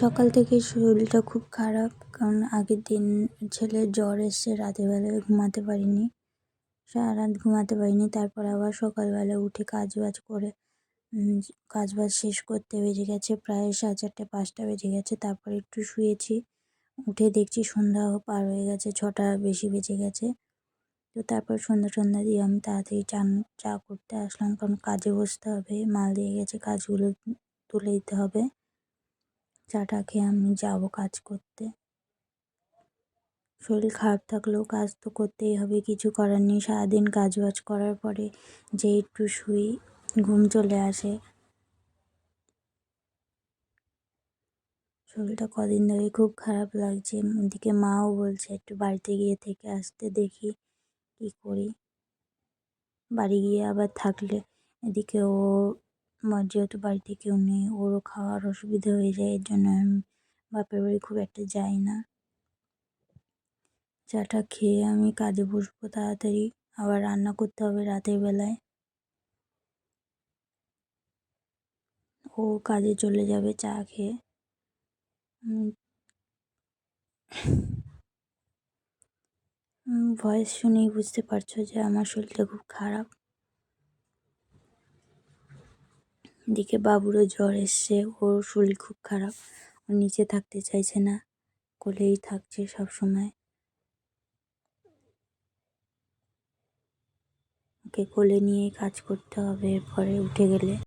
সকাল থেকে শরীরটা খুব খারাপ, কারণ আগের দিন ছেলের জ্বর এসছে, রাতের বেলায় ঘুমাতে পারিনি, সারা রাত ঘুমাতে পারিনি। তারপর আবার সকালবেলা উঠে কাজবাজ করে কাজবাজ শেষ করতে বেজে গেছে প্রায় 4:30-5টা বেজে গেছে। তারপর একটু শুয়েছি, উঠে দেখছি সন্ধ্যা পার হয়ে গেছে, 6টা বেশি বেজে গেছে। তো তারপর সন্ধ্যা দিয়ে আমি তাড়াতাড়ি চা করতে আসলাম, কারণ কাজে বসতে হবে, মাল দিয়ে গেছে, কাজগুলো তুলে দিতে হবে। চাটা খেয়ে আমি যাবো কাজ করতে। শরীর খারাপ থাকলেও কাজ তো করতেই হবে, কিছু করার নেই। সারাদিন কাজবাজ করার পরে যে একটু শুই, ঘুম চলে আসে। শরীরটা কদিন ধরে খুব খারাপ লাগছে। ওদিকে মাও বলছে একটু বাড়িতে গিয়ে থেকে আসতে, দেখি কী করি। বাড়ি গিয়ে আবার থাকলে এদিকে ও যেহেতু বাড়িতে কেউ নেই, ওরও খাওয়ার অসুবিধা হয়ে যায়, এর জন্য আমি বাপের বাড়ি খুব একটা যাই না। চাটা খেয়ে আমি কাজে বসবো তাড়াতাড়ি, আবার রান্না করতে হবে রাতের বেলায়। ও কাজে চলে যাবে চা খেয়ে। ভয়েস শুনেই বুঝতে পারছো যে আমার শরীরটা খুব খারাপ। এদিকে বাবুরও জ্বর এসছে, ওর শরীর খুব খারাপ, ও নিচে থাকতে চাইছে না, কোলেই থাকছে সব সময়। ওকে কোলে নিয়ে কাজ করতে হবে এরপরে উঠে গেলে।